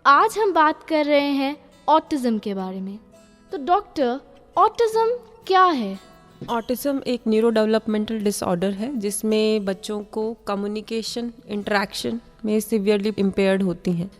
आज हम बात कर रहे हैं ऑटिज्म के बारे में। तो डॉक्टर, ऑटिज्म क्या है? ऑटिज्म एक न्यूरो डेवलपमेंटल डिसऑर्डर है जिसमें बच्चों को कम्युनिकेशन, इंटरेक्शन में सिवियरली इम्पेयर्ड होती हैं।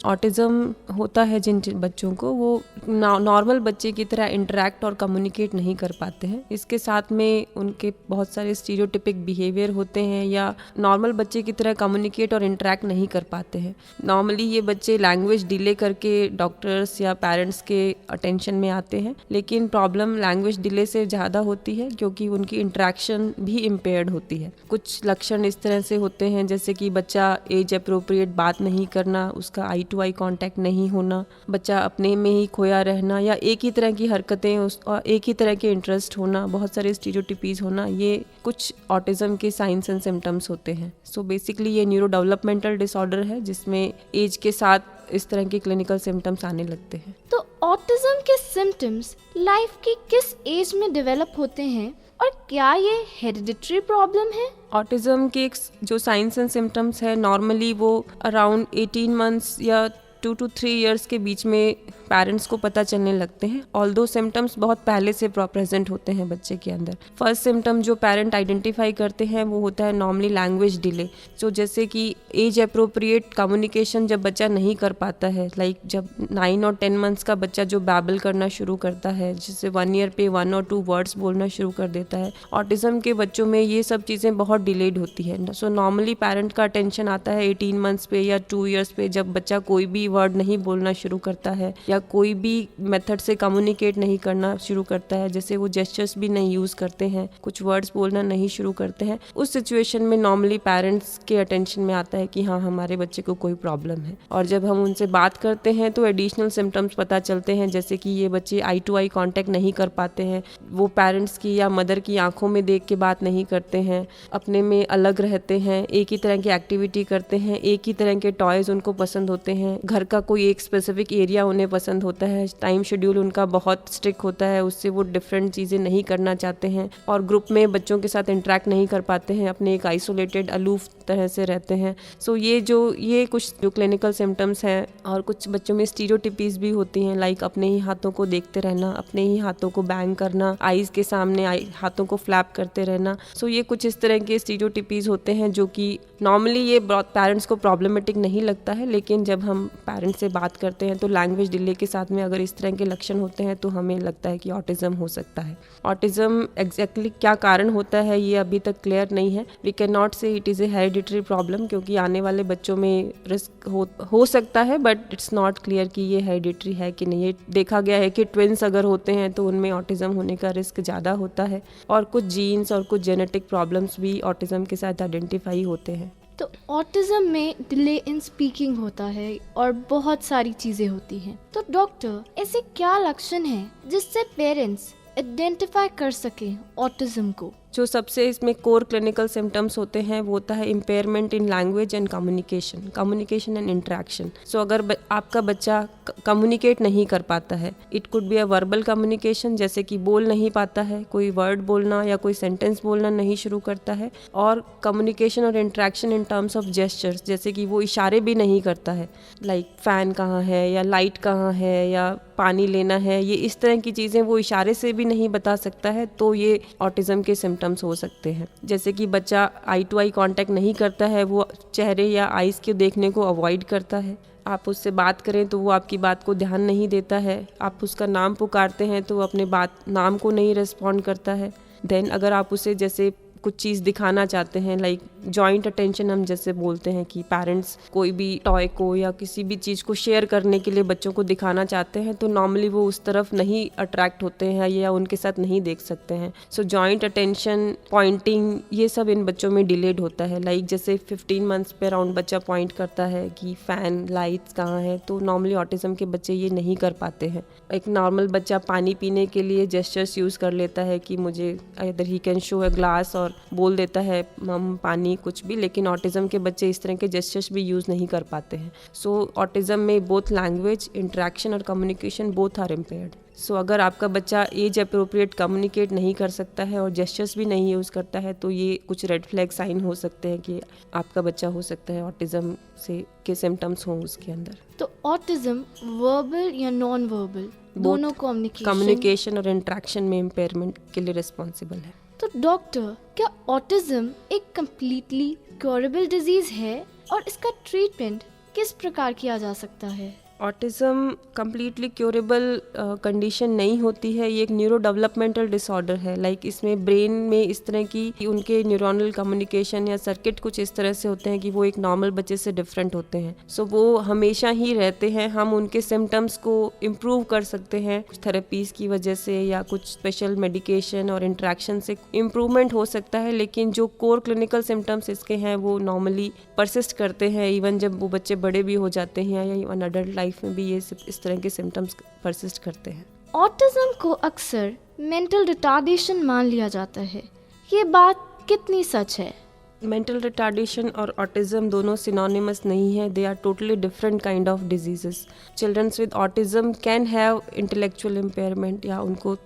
ऑटिज्म होता है जिन बच्चों को, वो नॉर्मल बच्चे की तरह इंटरेक्ट और कम्युनिकेट नहीं कर पाते हैं। इसके साथ में उनके बहुत सारे स्टीरियोटिपिक बिहेवियर होते हैं या नॉर्मल बच्चे की तरह कम्युनिकेट और इंटरेक्ट नहीं कर पाते हैं। नॉर्मली ये बच्चे लैंग्वेज डिले करके डॉक्टर्स या पेरेंट्स के अटेंशन में आते हैं, लेकिन प्रॉब्लम लैंग्वेज डिले से ज़्यादा होती है क्योंकि उनकी इंटरेक्शन भी इम्पेयर्ड होती है। कुछ लक्षण इस तरह से होते हैं जैसे कि बच्चा एज अप्रोप्रिएट बात नहीं करना, उसका आई टू आई कांटेक्ट नहीं होना, बच्चा अपने में ही खोया रहना या एक ही तरह की हरकतें और एक ही तरह के इंटरेस्ट होना, बहुत सारे स्टीरियोटिपीज होना, ये कुछ ऑटिज्म के साइंस एंड सिम्टम्स होते हैं। सो बेसिकली ये न्यूरो डेवलपमेंटल डिसऑर्डर है जिसमें एज के साथ इस तरह के क्लिनिकल सिम्टम्स आने लगते हैं। तो ऑटिज्म के सिम्टम्स लाइफ की किस एज में डेवलप होते हैं और क्या ये हेरिडिटरी प्रॉब्लम है? ऑटिज्म के जो साइंस एंड सिम्टम्स है नॉर्मली वो अराउंड 18 मंथ्स या 2 to 3 years के बीच में पेरेंट्स को पता चलने लगते हैं। ऑल्दो सिम्टम्स बहुत पहले से प्रेजेंट होते हैं बच्चे के अंदर। फर्स्ट सिम्टम जो पेरेंट आइडेंटिफाई करते हैं वो होता है नॉर्मली लैंग्वेज डिले। जो जैसे कि एज अप्रोप्रिएट कम्युनिकेशन जब बच्चा नहीं कर पाता है, लाइक जब 9 और 10 मंथ्स का बच्चा जो बैबल करना शुरू करता है, जिससे 1 year पे 1 or 2 वर्ड्स बोलना शुरू कर देता है, ऑटिज्म के बच्चों में ये सब चीज़ें बहुत डिलेड होती है। सो नॉर्मली पेरेंट का अटेंशन आता है 18 मंथ्स पे या 2 years पे, जब बच्चा कोई भी वर्ड नहीं बोलना शुरू करता है या कोई भी मेथड से कम्युनिकेट नहीं करना शुरू करता है, जैसे वो जेस्चर्स भी नहीं यूज़ करते हैं, कुछ वर्ड्स बोलना नहीं शुरू करते हैं। उस सिचुएशन में नॉर्मली पेरेंट्स के अटेंशन में आता है कि हाँ, हमारे बच्चे को कोई प्रॉब्लम है। और जब हम उनसे बात करते हैं तो एडिशनल सिम्टम्स पता चलते हैं, जैसे कि ये बच्चे आई टू आई कांटेक्ट नहीं कर पाते हैं, वो पेरेंट्स की या मदर की आंखों में देख के बात नहीं करते हैं, अपने में अलग रहते हैं, एक ही तरह की एक्टिविटी करते हैं, एक ही तरह के टॉयज उनको पसंद होते हैं, घर का कोई एक स्पेसिफिक एरिया उन्हें पसंद होता है, टाइम शेड्यूल उनका बहुत स्ट्रिक्ट होता है, उससे वो डिफरेंट चीज़ें नहीं करना चाहते हैं और ग्रुप में बच्चों के साथ इंटरेक्ट नहीं कर पाते हैं, अपने एक आइसोलेटेड अलूफ तरह से रहते हैं। सो ये कुछ जो क्लिनिकल सिम्टम्स हैं। और कुछ बच्चों में स्टीरियोटिपीज भी होती हैं, लाइक अपने ही हाथों को देखते रहना, अपने ही हाथों को बैंग करना, आईज के सामने हाथों को फ्लैप करते रहना। सो ये कुछ इस तरह के स्टीरियोटिपीज होते हैं जो कि नॉर्मली ये पेरेंट्स को प्रॉब्लमेटिक नहीं लगता है, लेकिन जब हम पेरेंट्स से बात करते हैं तो लैंग्वेज डिले के साथ में अगर इस तरह के लक्षण होते हैं तो हमें लगता है कि ऑटिज्म हो सकता है। ऑटिज्म एग्जैक्टली क्या कारण होता है ये अभी तक क्लियर नहीं है। वी कैन नॉट से it is a hereditary problem, क्योंकि आने वाले बच्चों में रिस्क हो सकता है, बट इट्स नॉट क्लियर कि ये हेरिडिटरी है कि नहीं। ये देखा गया है कि ट्विंस अगर होते हैं तो उनमें ऑटिज्म होने का रिस्क ज़्यादा होता है और कुछ जीन्स और कुछ जेनेटिक प्रॉब्लम्स भी ऑटिज्म के साथ आइडेंटिफाई होते हैं। तो ऑटिज्म में डिले इन स्पीकिंग होता है और बहुत सारी चीजें होती हैं। तो डॉक्टर, ऐसे क्या लक्षण हैं जिससे पेरेंट्स आइडेंटिफाई कर सकें ऑटिज्म को? जो सबसे इसमें कोर क्लिनिकल सिम्टम्स होते हैं वो होता है impairment in language and communication and interaction. So अगर आपका बच्चा कम्युनिकेट नहीं कर पाता है, it could be a verbal communication, जैसे कि बोल नहीं पाता है, कोई वर्ड बोलना या कोई सेंटेंस बोलना नहीं शुरू करता है, और कम्युनिकेशन और interaction in terms of gestures, जैसे कि वो इशारे भी नहीं करता है, लाइक फैन कहाँ है या लाइट कहाँ है या पानी लेना है, ये इस तरह की चीज़ें वो इशारे से भी नहीं बता सकता है, तो ये ऑटिज्म के सिम्टम्स हो सकते हैं। जैसे कि बच्चा आई टू आई कांटेक्ट नहीं करता है, वो चेहरे या आईज के देखने को अवॉइड करता है, आप उससे बात करें तो वो आपकी बात को ध्यान नहीं देता है, आप उसका नाम पुकारते हैं तो वो अपने नाम को नहीं रिस्पॉन्ड करता है। देन अगर आप उसे जैसे कुछ चीज़ दिखाना चाहते हैं, लाइक जॉइंट अटेंशन हम जैसे बोलते हैं कि पेरेंट्स कोई भी टॉय को या किसी भी चीज़ को शेयर करने के लिए बच्चों को दिखाना चाहते हैं, तो नॉर्मली वो उस तरफ नहीं अट्रैक्ट होते हैं या उनके साथ नहीं देख सकते हैं। सो जॉइंट अटेंशन, पॉइंटिंग, ये सब इन बच्चों में डिलेड होता है। लाइक जैसे 15 मंथ्स पे अराउंड बच्चा पॉइंट करता है कि फ़ैन, लाइट्स कहाँ है, तो नॉर्मली ऑटिज्म के बच्चे ये नहीं कर पाते हैं। एक नॉर्मल बच्चा पानी पीने के लिए जेस्चर्स यूज़ कर लेता है कि मुझे इधर he can show a glass और और बोल देता है मम पानी कुछ भी, लेकिन ऑटिज्म के बच्चे इस तरह के जेस्चर्स भी यूज़ नहीं कर पाते हैं। सो ऑटिज्म में बोथ लैंग्वेज, इंटरेक्शन और कम्युनिकेशन बोथ आर इम्पेयर्ड। सो अगर आपका बच्चा एज अप्रोप्रिएट कम्युनिकेट नहीं कर सकता है और जेस्चर्स भी नहीं यूज़ करता है तो ये कुछ रेड फ्लैग साइन हो सकते हैं कि आपका बच्चा हो सकता है ऑटिज्म से के सिम्टम्स हों उसके अंदर। तो ऑटिज्म वर्बल या नॉन वर्बल दोनों कम्युनिकेशन और इंटरेक्शन में इम्पेयरमेंट के लिए रिस्पॉन्सिबल है। तो डॉक्टर, क्या ऑटिज्म एक कम्प्लीटली क्योरेबल डिजीज है और इसका ट्रीटमेंट किस प्रकार किया जा सकता है? ऑटिज़म कम्प्लीटली क्योरेबल कंडीशन नहीं होती है। ये एक न्यूरो डेवलपमेंटल डिसऑर्डर है। लाइक इसमें ब्रेन में इस तरह की उनके न्यूरोनल कम्युनिकेशन या सर्किट कुछ इस तरह से होते हैं कि वो एक नॉर्मल बच्चे से डिफरेंट होते हैं। सो वो हमेशा ही रहते हैं। हम उनके सिम्टम्स को इम्प्रूव कर सकते हैं कुछ थेरेपीज़ की वजह से या कुछ स्पेशल मेडिकेशन और इंटरेक्शन से इम्प्रूवमेंट हो सकता है, लेकिन जो कोर क्लिनिकल सिम्टम्स इसके हैं वो नॉर्मली परसिस्ट करते हैं इवन जब वो बच्चे बड़े भी हो जाते हैं या इवन अडल्ट लाइफ में भी ये इस तरह के सिम्टम्स परसिस्ट करते हैं। ऑटिज्म को अक्सर मेंटल रिटार्डेशन मान लिया जाता है, ये बात कितनी सच है? मेंटल रिटार्डेशन और ऑटिज्म दोनों सिनोनिमस नहीं है। They are totally different kind of diseases. Childrens with autism can have intellectual impairment या उनको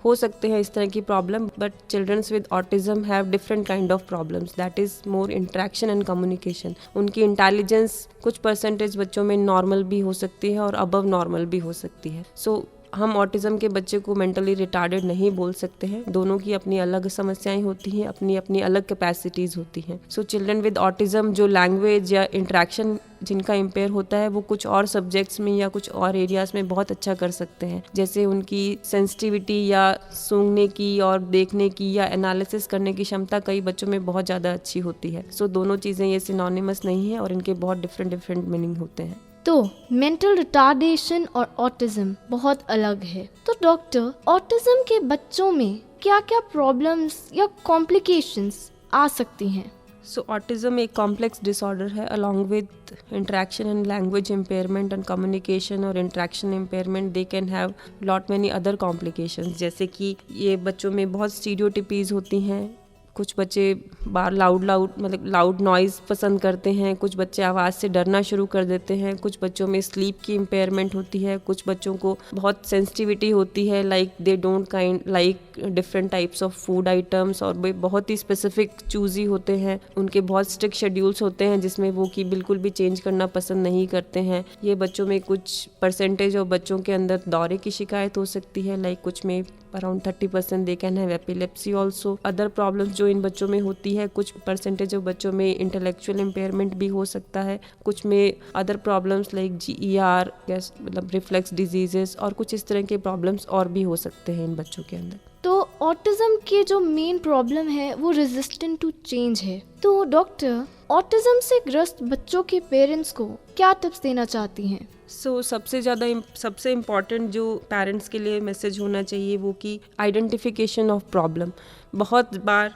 हो सकते हैं इस तरह की problem, but childrens with autism have different kind of problems, that is more interaction and communication. उनकी इंटेलिजेंस कुछ परसेंटेज बच्चों में नॉर्मल भी हो सकती है और अबव नॉर्मल भी हो सकती है। सो हम ऑटिज्म के बच्चे को मेंटली रिटार्डेड नहीं बोल सकते हैं। दोनों की अपनी अलग समस्याएं होती हैं, अपनी अपनी अलग कैपेसिटीज़ होती हैं। सो चिल्ड्रन विद ऑटिज्म जो लैंग्वेज या इंटरेक्शन जिनका इम्पेयर होता है वो कुछ और सब्जेक्ट्स में या कुछ और एरियाज़ में बहुत अच्छा कर सकते हैं, जैसे उनकी सेंसिटिविटी या सूंघने की और देखने की या एनालिसिस करने की क्षमता कई बच्चों में बहुत ज़्यादा अच्छी होती है। सो दोनों चीज़ें ये सिनोनिमस नहीं है और इनके बहुत डिफरेंट मीनिंग होते हैं। तो मेंटल रिटार्डेशन और ऑटिज्म बहुत अलग है। तो डॉक्टर, ऑटिज्म के बच्चों में क्या क्या प्रॉब्लम्स या कॉम्प्लिकेशंस आ सकती हैं? सो ऑटिज्म एक कॉम्प्लेक्स डिसऑर्डर है along with interaction and language impairment and communication और interaction impairment. They can have lot many other complications, जैसे कि ये बच्चों में बहुत स्टीरियोटिपीज होती हैं। कुछ बच्चे बार लाउड नॉइज़ पसंद करते हैं, कुछ बच्चे आवाज़ से डरना शुरू कर देते हैं, कुछ बच्चों में स्लीप की इम्पेयरमेंट होती है, कुछ बच्चों को बहुत सेंसिटिविटी होती है, like they don't like different types of food items, और वे बहुत ही स्पेसिफिक चूज़ी होते हैं। उनके बहुत स्ट्रिक्ट शेड्यूल्स होते हैं जिसमें वो कि बिल्कुल भी चेंज करना पसंद नहीं करते हैं। ये बच्चों में कुछ परसेंटेज ऑफ बच्चों के अंदर दौरे की शिकायत हो सकती है, लाइक कुछ में around 30% they can have epilepsy also. Other problems जो इन बच्चों में होती है, कुछ परसेंटेज ऑफ बच्चों में इंटेलेक्चुअल इम्पेयरमेंट भी हो सकता है, कुछ में अदर प्रॉब्लम्स लाइक GER मतलब रिफ्लेक्स डिजीजेस और कुछ इस तरह के प्रॉब्लम्स और भी हो सकते हैं इन बच्चों के अंदर। तो ऑटिज्म की जो मेन प्रॉब्लम है वो रेजिस्टेंट टू चेंज है। तो डॉक्टर, ऑटिज्म से ग्रस्त बच्चों के पेरेंट्स को क्या टिप्स देना चाहती हैं? सबसे इम्पॉर्टेंट जो पेरेंट्स के लिए मैसेज होना चाहिए वो कि आइडेंटिफिकेशन ऑफ प्रॉब्लम। बहुत बार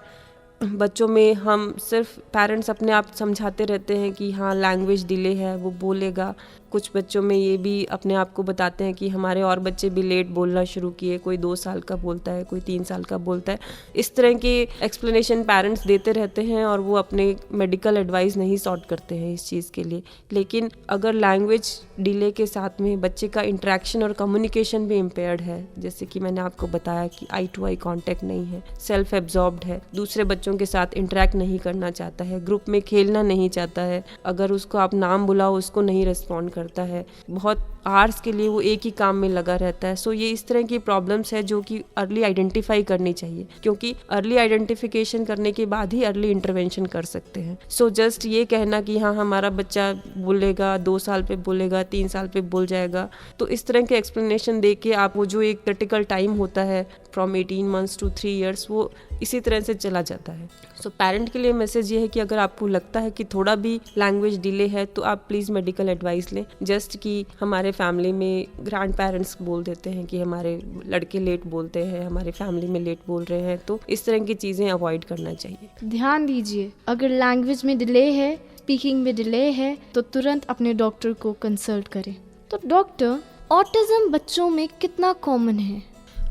बच्चों में हम सिर्फ पेरेंट्स अपने आप समझाते रहते हैं कि हाँ लैंग्वेज डिले है, वो बोलेगा। कुछ बच्चों में ये भी अपने आप को बताते हैं कि हमारे और बच्चे भी लेट बोलना शुरू किए, कोई 2 साल का बोलता है, कोई 3 साल का बोलता है। इस तरह के एक्सप्लेनेशन पेरेंट्स देते रहते हैं और वो अपने मेडिकल एडवाइस नहीं सॉर्ट करते हैं इस चीज़ के लिए। लेकिन अगर लैंग्वेज डिले के साथ में बच्चे का इंटरेक्शन और कम्युनिकेशन भी इम्पेयर्ड है, जैसे कि मैंने आपको बताया कि आई टू आई कॉन्टैक्ट नहीं है, सेल्फ एब्जॉर्ब्ड है, दूसरे बच्चों के साथ इंटरेक्ट नहीं करना चाहता है, ग्रुप में खेलना नहीं चाहता है, अगर उसको आप नाम बुलाओ उसको नहीं रिस्पॉन्ड करता है, बहुत आवर्स के लिए वो एक ही काम में लगा रहता है। सो ये इस तरह की प्रॉब्लम्स है जो कि अर्ली आइडेंटिफाई करनी चाहिए, क्योंकि अर्ली आइडेंटिफिकेशन करने के बाद ही अर्ली इंटरवेंशन कर सकते हैं। सो जस्ट ये कहना कि हाँ हमारा बच्चा बोलेगा, 2 साल पे बोलेगा, 3 साल पे बोल जाएगा, तो इस तरह के एक्सप्लेनेशन दे के आप वो जो एक क्रिटिकल टाइम होता है फ्रॉम 18 months to 3 years वो इसी तरह से चला जाता है। सो पेरेंट के लिए मैसेज ये है कि अगर आपको लगता है कि थोड़ा भी लैंग्वेज डिले है तो आप प्लीज़ मेडिकल एडवाइस लें। जस्ट कि हमारे फैमिली में ग्रैंड पेरेंट्स बोल देते हैं कि हमारे लड़के लेट बोलते हैं, हमारे फैमिली में लेट बोल रहे हैं, तो इस तरह की चीज़ें अवॉइड करना चाहिए। ध्यान दीजिए, अगर लैंग्वेज में डिले है, स्पीकिंग में डिले है, तो तुरंत अपने डॉक्टर को कंसल्ट करें। तो डॉक्टर, ऑटिज्म बच्चों में कितना कॉमन है?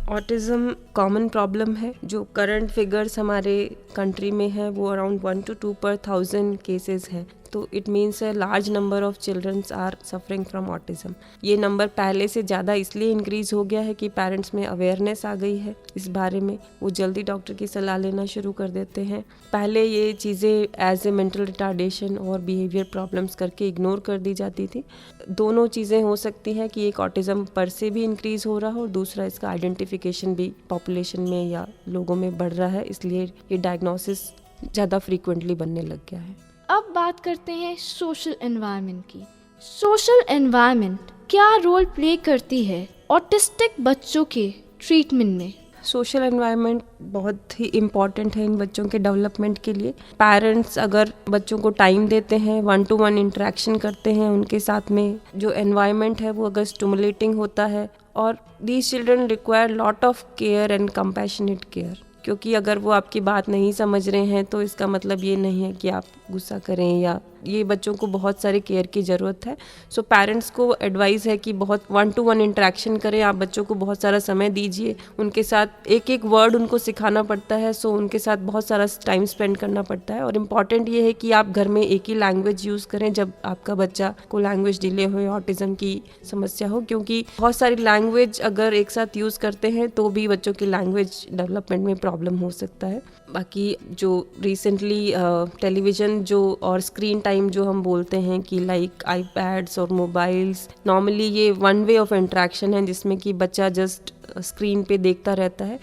ऑटिज़म कॉमन प्रॉब्लम है। जो करंट फिगर्स हमारे कंट्री में है वो अराउंड 1 to 2 per 1000 केसेस हैं। तो it means a large number of childrens are suffering from autism. ये नंबर पहले से ज़्यादा इसलिए इंक्रीज़ हो गया है कि पेरेंट्स में अवेयरनेस आ गई है इस बारे में, वो जल्दी डॉक्टर की सलाह लेना शुरू कर देते हैं। पहले ये चीज़ें एज ए मेंटल रिटार्डेशन और बिहेवियर प्रॉब्लम्स करके इग्नोर कर दी जाती थी। दोनों चीज़ें हो सकती हैं कि एक ऑटिज़म पर से भी इंक्रीज़ हो रहा हो और दूसरा इसका आइडेंटिफिकेशन भी पॉपुलेशन में या लोगों में बढ़ रहा है, इसलिए ये डायग्नोसिस ज़्यादा फ्रीक्वेंटली बनने लग गया है। अब बात करते हैं सोशल एनवायरनमेंट की। सोशल एनवायरनमेंट क्या रोल प्ले करती है ऑटिस्टिक बच्चों के ट्रीटमेंट में? सोशल एनवायरनमेंट बहुत ही इम्पॉर्टेंट है इन बच्चों के डेवलपमेंट के लिए। पेरेंट्स अगर बच्चों को टाइम देते हैं, 1-to-1 इंटरेक्शन करते हैं उनके साथ में, जो एनवायरनमेंट है वो अगर स्टिमुलेटिंग होता है, और these children require lot of care and compassionate care. क्योंकि अगर वो आपकी बात नहीं समझ रहे हैं तो इसका मतलब ये नहीं है कि आप गुस्सा करें, या ये बच्चों को बहुत सारे केयर की ज़रूरत है। सो पेरेंट्स को एडवाइस है कि बहुत 1-to-1 इंटरेक्शन करें, आप बच्चों को बहुत सारा समय दीजिए, उनके साथ एक एक वर्ड उनको सिखाना पड़ता है, सो उनके साथ बहुत सारा टाइम स्पेंड करना पड़ता है। और इम्पॉर्टेंट ये है कि आप घर में एक ही लैंग्वेज यूज़ करें जब आपका बच्चा को लैंग्वेज डिले हो या ऑटिज़म की समस्या हो, क्योंकि बहुत सारी लैंग्वेज अगर एक साथ यूज़ करते हैं तो भी बच्चों की लैंग्वेज डेवलपमेंट में प्रॉब्लम हो सकता है। बाकी जो रिसेंटली टेलीविज़न जो और स्क्रीन टाइम जो हम बोलते हैं कि लाइक आईपैड्स और मोबाइल्स, नॉर्मली ये वन वे ऑफ इंटरेक्शन है जिसमें कि बच्चा जस्ट स्क्रीन पे देखता रहता है।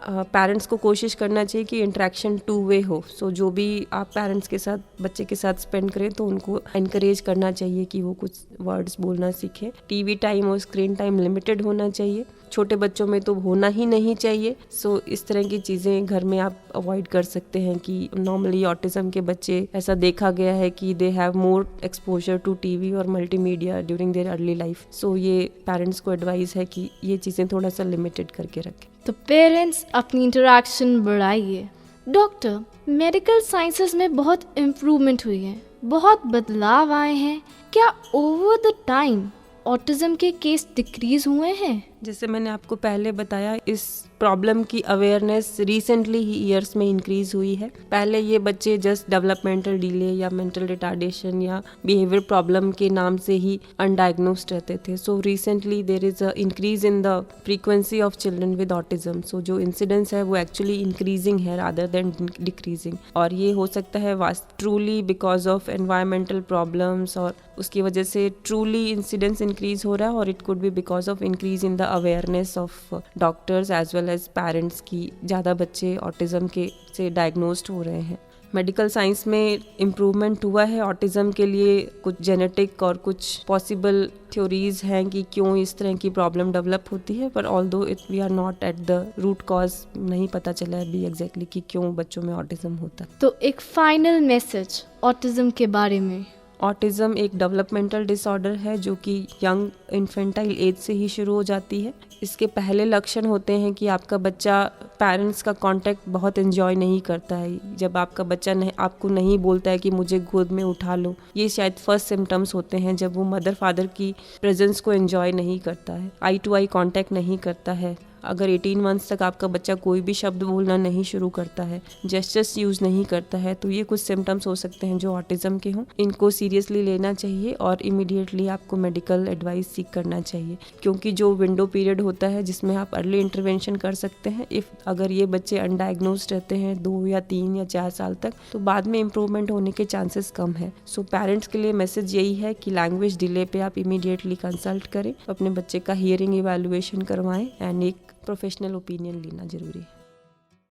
पेरेंट्स को कोशिश करना चाहिए कि इंटरेक्शन 2 वे हो। सो जो भी आप पेरेंट्स के साथ बच्चे के साथ स्पेंड करें तो उनको इनकरेज करना चाहिए कि वो कुछ वर्ड्स बोलना सीखें। टीवी टाइम और स्क्रीन टाइम लिमिटेड होना चाहिए, छोटे बच्चों में तो होना ही नहीं चाहिए। सो इस तरह की चीज़ें घर में आप अवॉइड कर सकते हैं कि नॉर्मली ऑटिज़म के बच्चे, ऐसा देखा गया है कि they have more exposure to TV और multimedia during their early life. So ये पेरेंट्स को एडवाइस है कि ये चीज़ें थोड़ा सा लिमिटेड करके रखें। तो पेरेंट्स अपनी इंटरेक्शन बढ़ाइए। डॉक्टर, मेडिकल साइंसेस में बहुत इम्प्रूवमेंट हुई है, बहुत बदलाव आए हैं। क्या ओवर द टाइम ऑटिज़म के केस डिक्रीज हुए हैं? जैसे मैंने आपको पहले बताया, इस प्रॉब्लम की अवेयरनेस रिसेंटली ही ईयर्स में इंक्रीज हुई है। पहले ये बच्चे जस्ट डेवलपमेंटल डिले या मेंटल रिटार्डेशन या बिहेवियर प्रॉब्लम के नाम से ही अनडायग्नोस्ड रहते थे। So recently there is a increase in the frequency of children with autism. So जो इंसिडेंस है वो एक्चुअली इंक्रीजिंग है रादर देन डिक्रीजिंग, और ये हो सकता है truly because of environmental problems, और उसकी वजह से ट्रूली इंसिडेंस इंक्रीज हो रहा है, और it could be because of increase in the awareness of doctors as well as parents की ज़्यादा बच्चे ऑटिज़म के से डायग्नोस्ड हो रहे हैं। मेडिकल साइंस में इम्प्रूवमेंट हुआ है ऑटिज़म के लिए। कुछ जेनेटिक और कुछ पॉसिबल थ्योरीज हैं कि क्यों इस तरह की प्रॉब्लम डेवलप होती है, पर although we are not at the root cause, नहीं पता चला है अभी एग्जैक्टली कि क्यों बच्चों में ऑटिज़म होता है। तो एक फाइनल मैसेज ऑटिज़म के बारे में। ऑटिज़म एक डेवलपमेंटल डिसऑर्डर है जो कि यंग इन्फेंटाइल एज से ही शुरू हो जाती है। इसके पहले लक्षण होते हैं कि आपका बच्चा पेरेंट्स का कांटेक्ट बहुत एंजॉय नहीं करता है। जब आपका बच्चा आपको नहीं बोलता है कि मुझे गोद में उठा लो, ये शायद फर्स्ट सिम्टम्स होते हैं जब वो मदर फादर की प्रेजेंस को एंजॉय नहीं करता है, आई टू आई कांटेक्ट नहीं करता है। अगर 18 मंथ्स तक आपका बच्चा कोई भी शब्द बोलना नहीं शुरू करता है, जेस्चर्स यूज़ नहीं करता है, तो ये कुछ सिम्टम्स हो सकते हैं जो ऑटिज़म के हों। इनको सीरियसली लेना चाहिए और इमीडिएटली आपको मेडिकल एडवाइस सीख करना चाहिए, क्योंकि जो विंडो पीरियड होता है जिसमें आप अर्ली इंटरवेंशन कर सकते हैं, अगर ये बच्चे अनडायग्नोस्ड रहते हैं 2 या 3 या 4 साल तक, तो बाद में इम्प्रूवमेंट होने के चांसेस कम है। सो पेरेंट्स के लिए मैसेज यही है कि लैंग्वेज डिले पे आप इमीडिएटली कंसल्ट करें, अपने बच्चे का हियरिंग इवैल्यूएशन करवाएं एंड एक प्रोफेशनल ओपिनियन लेना जरूरी है।